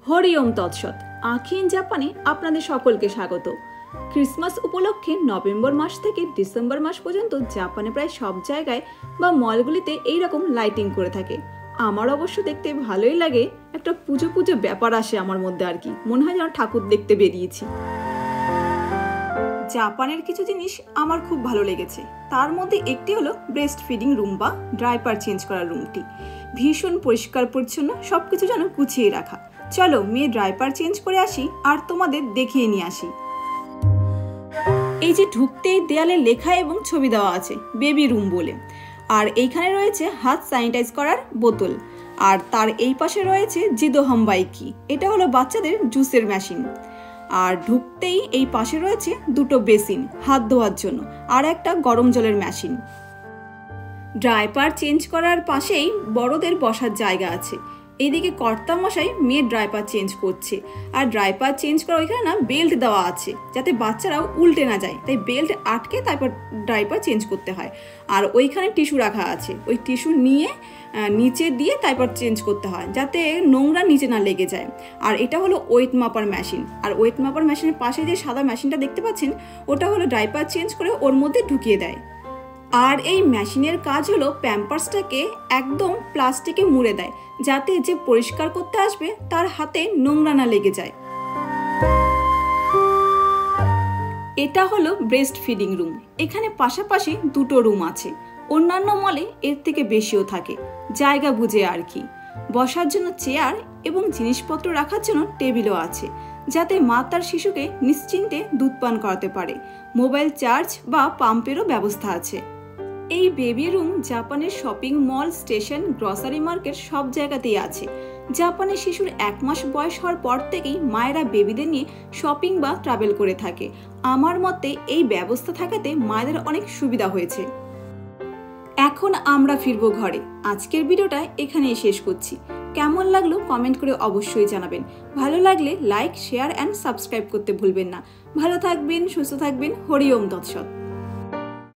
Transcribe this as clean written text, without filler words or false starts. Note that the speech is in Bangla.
হরি ওম তৎসৎ। আঁখি ইন জাপানে আপনাদের সকলকে স্বাগত। ক্রিসমাস উপলক্ষে নভেম্বর মাস থেকে ডিসেম্বর মাস পর্যন্ত জাপানে প্রায় সব জায়গায় বা মলগুলিতে এইরকম লাইটিং করে থাকে। আমার অবশ্য দেখতে ভালোই লাগে, একটা পুজো পুজো ব্যাপার আসে আমার মধ্যে আর কি, মনে হয় যেন ঠাকুর দেখতে বেরিয়েছি। জাপানের কিছু জিনিস আমার খুব ভালো লেগেছে, তার মধ্যে একটি হলো ব্রেস্ট ফিডিং রুম বা ডায়াপার চেঞ্জ করার রুমটি। ভীষণ পরিষ্কার পরিচ্ছন্ন, সবকিছু যেন গুছিয়ে রাখা। চলো মেয়ে ডায়াপার চেঞ্জ করে আসি আর তোমাদের দেখিয়ে নিয়ে আসি। এই যে ঢুকতেই দেয়ালে লেখা এবং ছবি দেওয়া আছে বেবি রুম বলে, আর এইখানে রয়েছে হাত স্যানিটাইজ করার বোতল, আর তার এই পাশে রয়েছে জিদো হাম্বাইকি, এটা হলো বাচ্চাদের জুসের মেশিন। আর ঢুকতেই এই পাশে রয়েছে দুটো বেসিন হাত ধোয়ার জন্য, আর একটা গরম জলের মেশিন। ডায়াপার চেঞ্জ করার পাশেই বড়দের বসার জায়গা আছে। এইদিকে কর্তামশাই মেয়ের ডায়াপার চেঞ্জ করছে, আর ডায়াপার চেঞ্জ করা ওইখানে না বেল্ট দেওয়া আছে যাতে বাচ্চারাও উল্টে না যায়, তাই বেল্ট আটকে তারপর ডায়াপার চেঞ্জ করতে হয়। আর ওইখানে টিস্যু রাখা আছে, ওই টিস্যু নিয়ে নিচে দিয়ে তারপর চেঞ্জ করতে হয় যাতে নোংরা নিচে না লেগে যায়। আর এটা হলো ওয়েট মাপার মেশিন, আর ওয়েট মাপার মেশিনের পাশে যে সাদা মেশিনটা দেখতে পাচ্ছেন ওটা হলো ডায়াপার চেঞ্জ করে ওর মধ্যে ঢুকিয়ে দেয়। আর এই মেশিনের কাজ হলো প্যাম্পার্সটাকে একদম প্লাস্টিকে মুড়ে দেয় যাতে যে পরিষ্কার করতে আসবে তার হাতে নোংরা না লেগে যায়। এটা হলো ব্রেস্ট ফিডিং রুম। এখানে পাশাপাশি দুটো রুম আছে, অন্যান্য মলে এর থেকে বেশিও থাকে, জায়গা বুঝে আর কি। বসার জন্য চেয়ার এবং জিনিসপত্র রাখার জন্য টেবিলও আছে যাতে মা তার শিশুকে নিশ্চিন্তে দুধ পান করাতে পারে। মোবাইল চার্জ বা পাম্পেরও ব্যবস্থা আছে। এই বেবি রুম জাপানের shopping mall, station, grocery market সব জায়গাতেই আছে। জাপানে শিশুর 1 মাস বয়স হওয়ার পর থেকেই মায়েরা বেবিদের নিয়ে শপিং বা ট্রাভেল করে থাকে। আমার মতে এই ব্যবস্থা থাকাতে মায়েদের অনেক সুবিধা হয়েছে। এখন আমরা ফিরবো ঘরে। আজকের ভিডিওটা এখানেই শেষ করছি। কেমন লাগলো কমেন্ট করে অবশ্যই জানাবেন। ভালো লাগলে লাইক, শেয়ার অ্যান্ড সাবস্ক্রাইব করতে ভুলবেন না। ভালো থাকবেন, সুস্থ থাকবেন। হরি ওম তৎসৎ।